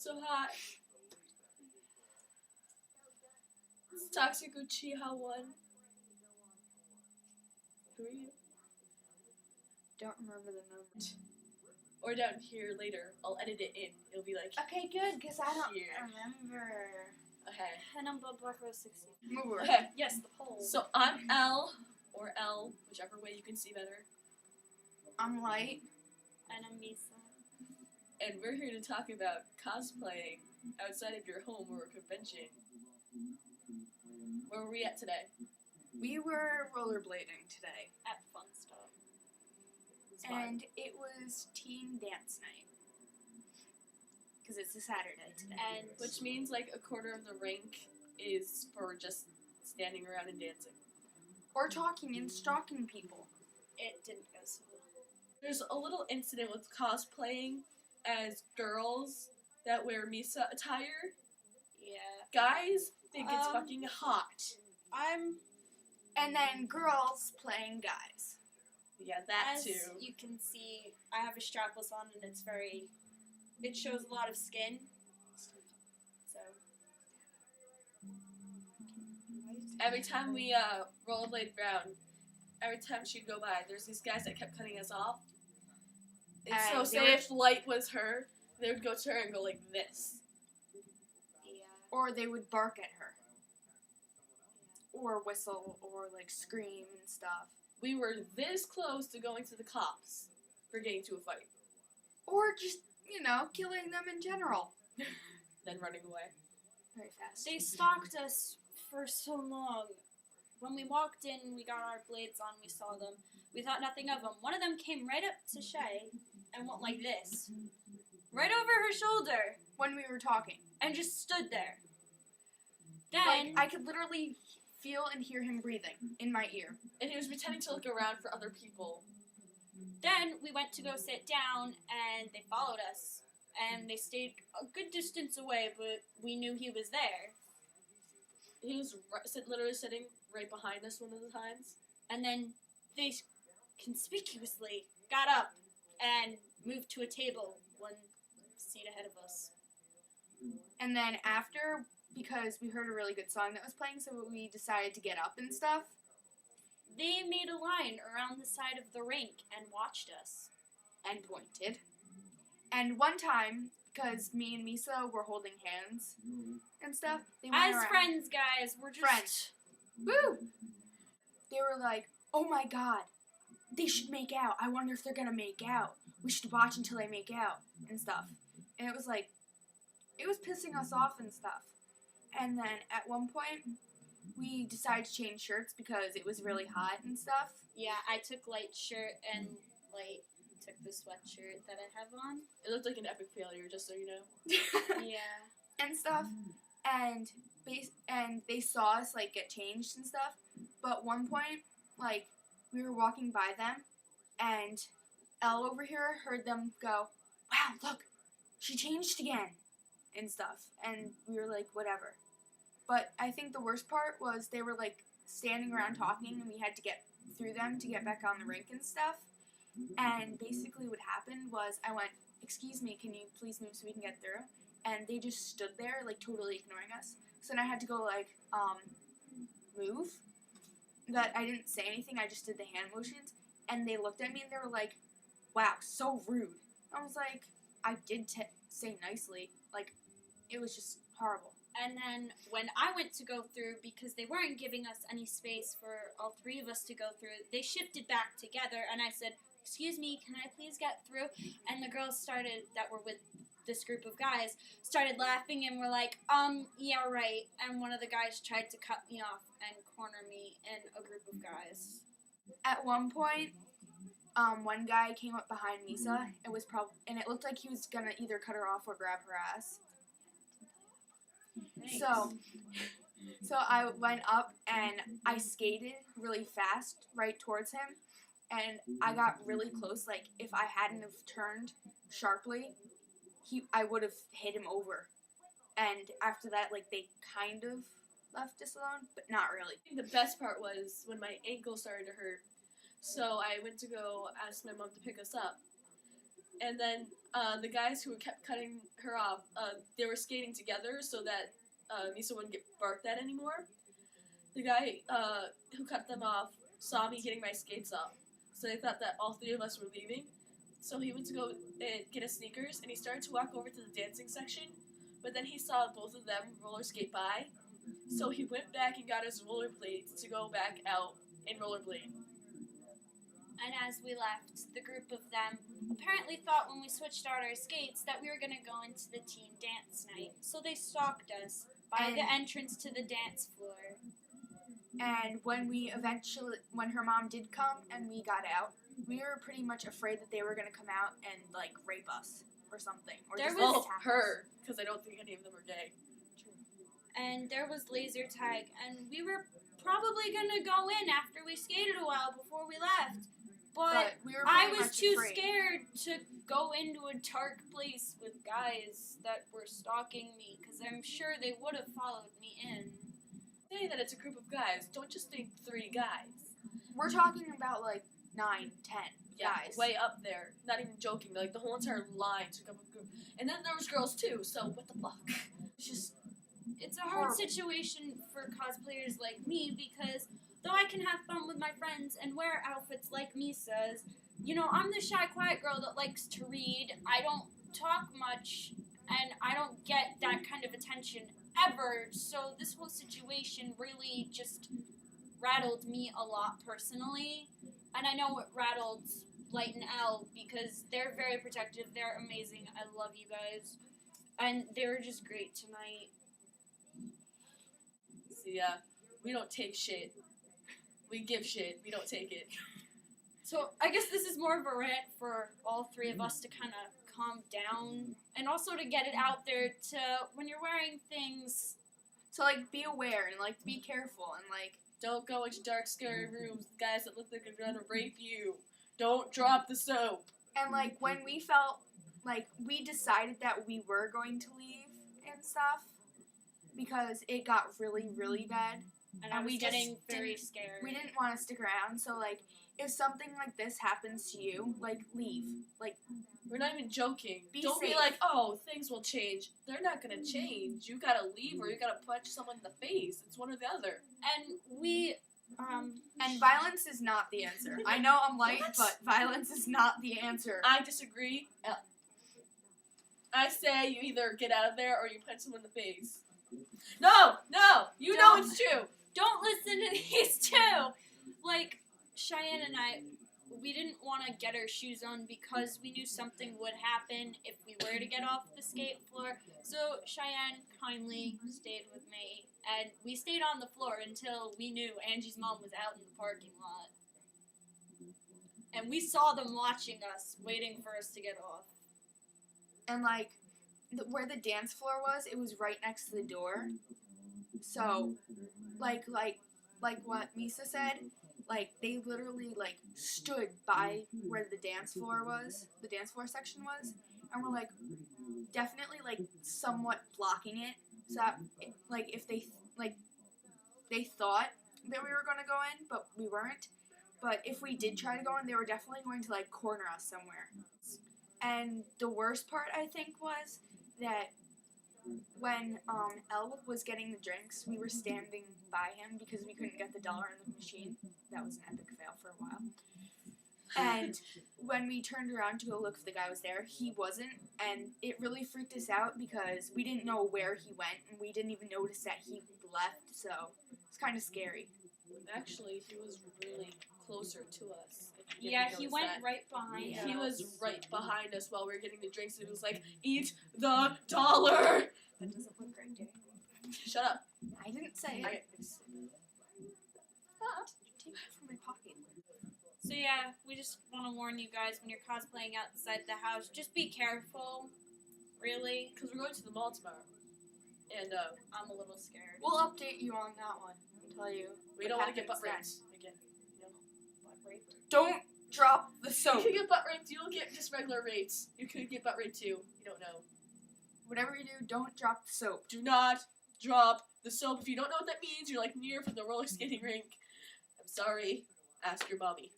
So hot. It's Toxic Uchiha 1. Who are you? Don't remember the number. Or down here later. I'll edit it in. It'll be like, Okay, good, because I don't here. remember. Okay. And I'm Black Rose 60. Move over. Okay. Yes, the poll. So I'm L, or L, whichever way you can see better. I'm Light. And I'm Misa. And we're here to talk about cosplaying outside of your home or a convention. Where were we at today? We were rollerblading today. At Fun Stuff. It's fun. And it was teen dance night. Because it's a Saturday today. And Which means like a quarter of the rink is for just standing around and dancing. Or talking and stalking people. it didn't go so well. There's a little incident with cosplaying as girls that wear Misa attire. Yeah. Guys think it's fucking hot. And then girls playing guys. Yeah, that As too. you can see, I have a strapless on and it shows a lot of skin. So. Every time we rollerblade around, every time she'd go by, there's these guys that kept cutting us off. And so And say if Light was her, they would go to her and go like this. Yeah. Or they would bark at her. Or whistle, or like scream and stuff. We were this close to going to the cops for getting to a fight. Or just, killing them in general. Then running away. Very fast. They stalked us for so long. When we walked in, we got our blades on, we saw them. We thought nothing of them. One of them came right up to Shay and went like this. Right over her shoulder. When we were talking. And just stood there. Then, I could literally feel and hear him breathing in my ear. And he was pretending to look around for other people. then we went to go sit down and they followed us. And they stayed a good distance away, but we knew he was there. He was literally sitting right behind us one of the times. And then they conspicuously got up and moved to a table one seat ahead of us. And then after, because we heard a really good song that was playing, so we decided to get up and stuff. They made a line around the side of the rink and watched us. And pointed. And one time, because me and Misa were holding hands and stuff, they went As around. friends, guys, we're just... Friends. Woo! They were like, oh my god, they should make out. I wonder if they're gonna make out. We should watch until they make out and stuff. And it was like, it was pissing us off and stuff. And then at one point, we decided to change shirts because it was really hot and stuff. Yeah, I took Light's shirt and Light took the sweatshirt that I have on. It looked like an epic failure, just so you know. Yeah. And stuff. And they saw us like get changed and stuff. But one point, like, we were walking by them, and Elle over here heard them go, wow, look, she changed again, and stuff. And we were like, whatever. But I think the worst part was they were like standing around talking, and we had to get through them to get back on the rink and stuff. And basically what happened was I went, excuse me, can you please move so we can get through? And they just stood there, like, totally ignoring us. So then I had to go, like, move. But I didn't say anything, I just did the hand motions. And they looked at me and they were like, wow, so rude. I was like, I did say nicely. Like, it was just horrible. And then when I went to go through, because they weren't giving us any space for all three of us to go through, they shifted back together, and I said, excuse me, can I please get through? And the girls that were with this group of guys, started laughing and were like, yeah, right. And one of the guys tried to cut me off and corner me in a group of guys. At one point, one guy came up behind Misa. And it looked like he was gonna either cut her off or grab her ass. Thanks. So I went up and I skated really fast right towards him. And I got really close. Like, if I hadn't have turned sharply, I would have hit him over. And after that, like, they kind of left us alone, but not really. I think the best part was when my ankle started to hurt. So I went to go ask my mom to pick us up. And then the guys who kept cutting her off, they were skating together so that Misa wouldn't get barked at anymore. The guy who cut them off saw me getting my skates off, so they thought that all 3 of us were leaving. So he went to go get his sneakers, and he started to walk over to the dancing section, but then he saw both of them roller skate by, so he went back and got his rollerblades to go back out and rollerblade. And as we left, the group of them apparently thought when we switched out our skates that we were going to go into the teen dance night. So they stalked us by the entrance to the dance floor. And when her mom did come and we got out, we were pretty much afraid that they were going to come out and, like, rape us or something. Or There just was- attack us. Her, because I don't think any of them are gay. And there was laser tag, and we were probably going to go in after we skated a while before we left. But we were I pretty was much too afraid. scared to go into a dark place with guys that were stalking me, because I'm sure they would have followed me in. Say that it's a group of guys. Don't just think 3 guys. We're talking about, like, 9, 10 guys. Way up there. Not even joking. Like, the whole entire line took up a group. And then there was girls, too, so what the fuck? It's just... It's a hard Horrible. situation for cosplayers like me, because though I can have fun with my friends and wear outfits like Misa's, you know, I'm the shy, quiet girl that likes to read. I don't talk much, and I don't get that kind of attention ever. So this whole situation really just rattled me a lot personally. And I know it rattled Light and Elle, because they're very protective. They're amazing. I love you guys. And they were just great tonight. See, we don't take shit. We give shit. We don't take it. So I guess this is more of a rant for all 3 of us to kind of calm down, and also to get it out there to when you're wearing things. So, like, be aware and, like, be careful and, like... Don't go into dark, scary rooms with guys that look like they're gonna rape you. Don't drop the soap. And, like, when we felt... Like, we decided that we were going to leave and stuff because it got really, really bad. And I And was we just getting very didn't- scared. We didn't want to stick around, so, like, if something like this happens to you, like, leave. Like, We're not even joking. Be Don't be safe. like, oh, things will change. They're not gonna change. You gotta leave or you gotta punch someone in the face. It's one or the other. And we, and violence is not the answer. I know I'm light, What? but violence is not the answer. I disagree. I say you either get out of there or you punch someone in the face. No! You know Don't. it's true. don't listen to these 2. Like, Cheyenne and I, we didn't want to get our shoes on because we knew something would happen if we were to get off the skate floor. So Cheyenne kindly stayed with me, and we stayed on the floor until we knew Angie's mom was out in the parking lot. And we saw them watching us, waiting for us to get off. And, like, where the dance floor was, it was right next to the door. So, like what Misa said, like, they literally, like, stood by where the dance floor section was, and were, like, definitely, like, somewhat blocking it, so that, like, if they thought that we were going to go in, but we weren't. But if we did try to go in, they were definitely going to, like, corner us somewhere. And the worst part, I think, was that when Elle was getting the drinks, we were standing by him because we couldn't get the dollar in the machine. That was an epic fail for a while. And when we turned around to go look if the guy was there, he wasn't. And it really freaked us out because we didn't know where he went, and we didn't even notice that he left. So it's kind of scary. Actually, he was really closer to us. if you Yeah, didn't he notice went that. right behind us. He was right behind us while we were getting the drinks, and he was like, "Eat the dollar." That doesn't look right, Jay. Shut up. I didn't say it. Take it from my pocket. So yeah, we just want to warn you guys when you're cosplaying outside the house, just be careful. Really, Because we're going to the mall tomorrow, and I'm a little scared. We'll update you on that one and tell you. we what don't want to get butt happens raped again. You know, butt raped. Don't drop the You soap. could get butt raped. You don't get just regular rapes. You could get butt raped too. You don't know. Whatever you do, don't drop the soap. Do not drop the soap. If you don't know what that means, you're like near from the roller skating rink. I'm sorry. Ask your mommy.